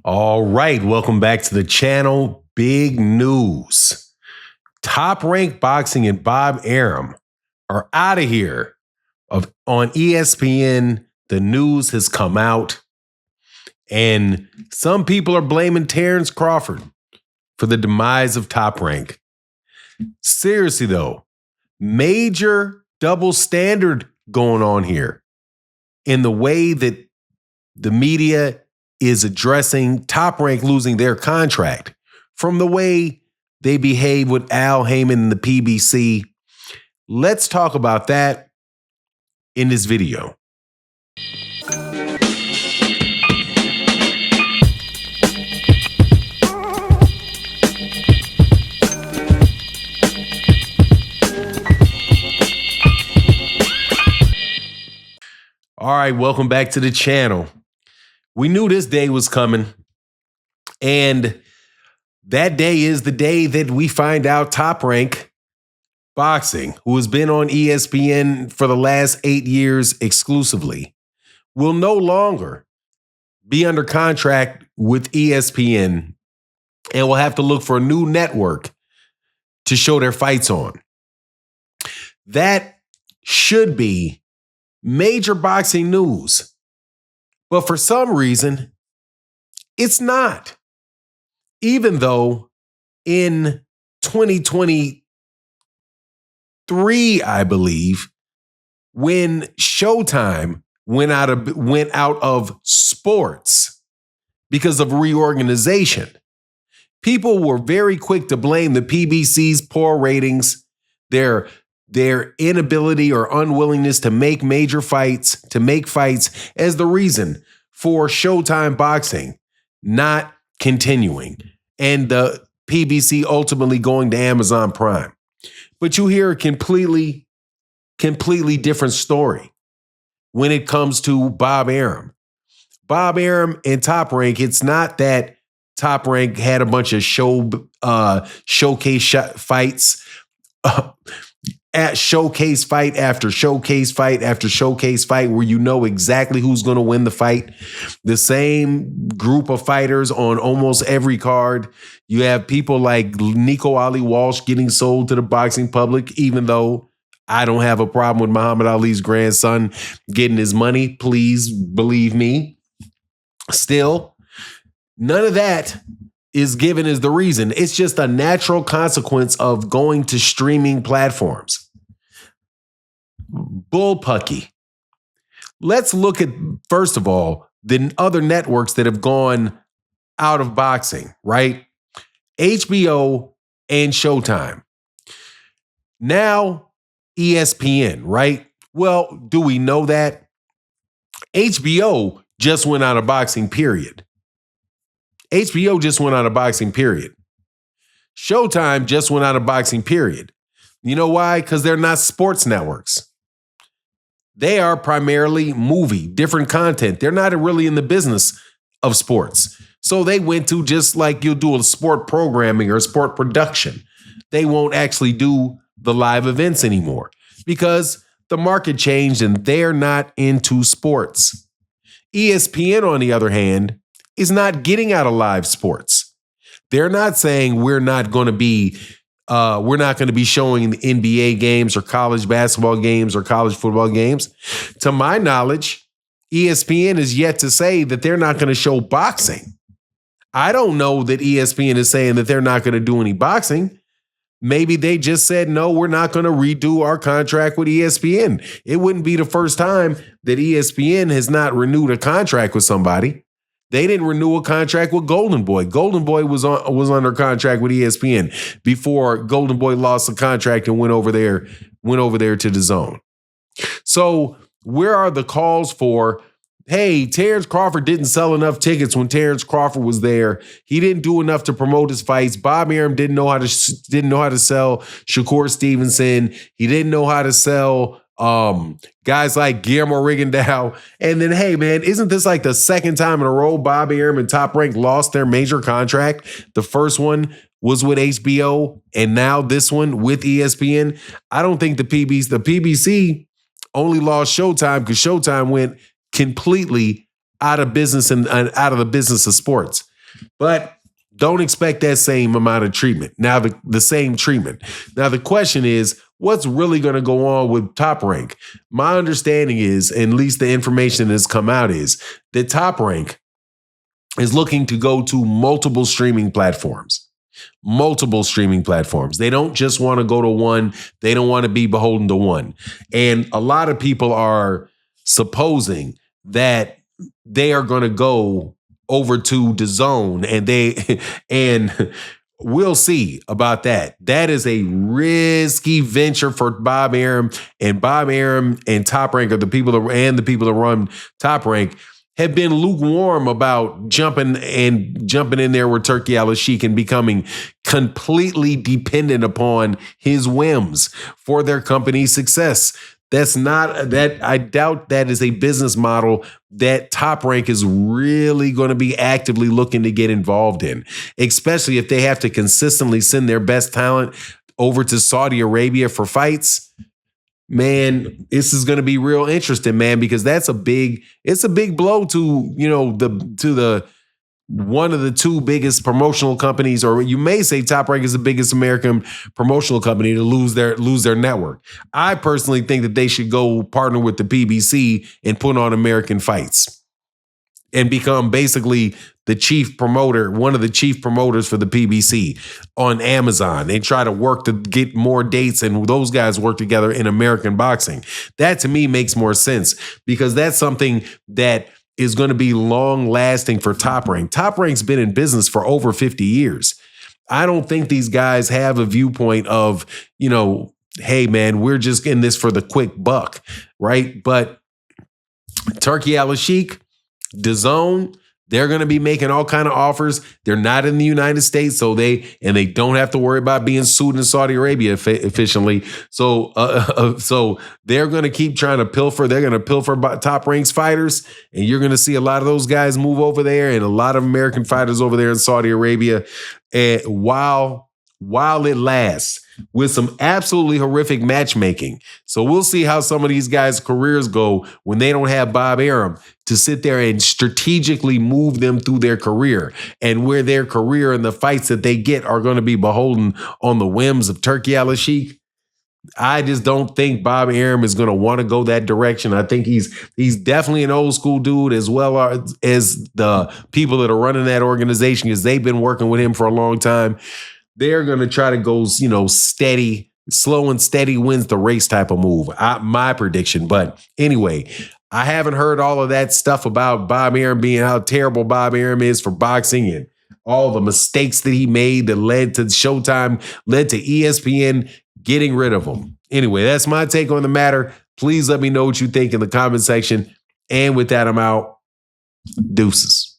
All right, welcome back to the channel. Big news. Top Rank Boxing and Bob Arum are out of here. On ESPN, the news has come out, and some people are blaming Terence Crawford for the demise of Top Rank. Seriously, though, major double standard going on here in the way that the media is addressing Top Rank losing their contract, from the way they behave with Al Heyman and the PBC. Let's talk about that in this video. All right, welcome back to the channel. We knew this day was coming, and that day is the day that we find out Top Rank Boxing, who has been on ESPN for the last 8 years exclusively, will no longer be under contract with ESPN and will have to look for a new network to show their fights on. That should be major boxing news. But for some reason, it's not. Even though in 2023, I believe, when Showtime went out of sports because of reorganization, people were very quick to blame the PBC's poor ratings, their inability or unwillingness to make major fights, to make fights, as the reason for Showtime Boxing not continuing and the PBC ultimately going to Amazon Prime. But you hear a completely different story when it comes to Bob Arum. Bob Arum and Top Rank, it's not that Top Rank had a bunch of showcase fights, at showcase fight after showcase fight after showcase fight, where you know exactly who's going to win the fight. The same group of fighters on almost every card. You have people like Nico Ali Walsh getting sold to the boxing public, even though I don't have a problem with Muhammad Ali's grandson getting his money. Please believe me. Still, none of that is given as the reason. It's just a natural consequence of going to streaming platforms. Bullpucky. Let's look at, first of all, the other networks that have gone out of boxing, right? HBO and Showtime. Now, ESPN, right? Well, do we know that? HBO just went out of boxing, period. HBO just went out of boxing, period. Showtime just went out of boxing, period. You know why? Because they're not sports networks. They are primarily movie, different content. They're not really in the business of sports. So they went to, just like you'll do a sport programming or sport production, they won't actually do the live events anymore because the market changed and they're not into sports. ESPN, on the other hand, is not getting out of live sports. They're not saying we're not going to be showing the NBA games or college basketball games or college football games. To my knowledge, ESPN is yet to say that they're not going to show boxing. I don't know that ESPN is saying that they're not going to do any boxing. Maybe they just said, no, we're not going to redo our contract with ESPN. It wouldn't be the first time that ESPN has not renewed a contract with somebody. They didn't renew a contract with Golden Boy. Golden Boy was under contract with ESPN before Golden Boy lost the contract and went over there to the Zone. So where are the calls for, hey, Terence Crawford didn't sell enough tickets when Terence Crawford was there. He didn't do enough to promote his fights. Bob Arum didn't know how to sell Shakur Stevenson. He didn't know how to sell guys like Guillermo Rigondeaux. And then, hey, man, isn't this like the second time in a row Bob Arum and Top Rank lost their major contract? The first one was with HBO, and now this one with ESPN. I don't think the PBC only lost Showtime because Showtime went completely out of business and out of the business of sports. But don't expect that same amount of treatment. Now, the same treatment. Now, the question is, what's really going to go on with Top Rank? My understanding is, and at least the information that's come out is, that Top Rank is looking to go to multiple streaming platforms. Multiple streaming platforms. They don't just want to go to one. They don't want to be beholden to one. And a lot of people are supposing that they are going to go over to DAZN, and we'll see about that. That is a risky venture for Bob Arum, and Bob Arum and Top Rank are the people that run Top Rank have been lukewarm about jumping in there with Turkey Al-Sheikh and becoming completely dependent upon his whims for their company's success. I doubt that is a business model that Top Rank is really going to be actively looking to get involved in, especially if they have to consistently send their best talent over to Saudi Arabia for fights. Man, this is going to be real interesting, man, because it's a big blow to, the one of the two biggest promotional companies, or you may say Top Rank is the biggest American promotional company, to lose their network. I personally think that they should go partner with the PBC and put on American fights and become basically the chief promoter, one of the chief promoters for the PBC on Amazon, and try to work to get more dates, and those guys work together in American boxing. That to me makes more sense, because that's something that is going to be long lasting for Top Rank. Top Rank's been in business for over 50 years. I don't think these guys have a viewpoint of, hey man, we're just in this for the quick buck, right? But Turkey Al-Sheikh, DAZN, they're going to be making all kind of offers. They're not in the United States, so they don't have to worry about being sued in Saudi Arabia efficiently. So they're going to keep trying to pilfer. They're going to pilfer Top Rank's fighters, and you're going to see a lot of those guys move over there, and a lot of American fighters over there in Saudi Arabia. And while it lasts, with some absolutely horrific matchmaking. So we'll see how some of these guys' careers go when they don't have Bob Arum to sit there and strategically move them through their career, and where their career and the fights that they get are going to be beholden on the whims of Turkey Al-Sheikh. I just don't think Bob Arum is going to want to go that direction. I think he's definitely an old school dude, as well as the people that are running that organization, because they've been working with him for a long time. They're going to try to go, steady, slow and steady wins the race type of move. My prediction. But anyway, I haven't heard all of that stuff about Bob Arum being how terrible Bob Arum is for boxing, and all the mistakes that he made that led to Showtime, led to ESPN getting rid of him. Anyway, that's my take on the matter. Please let me know what you think in the comment section. And with that, I'm out. Deuces.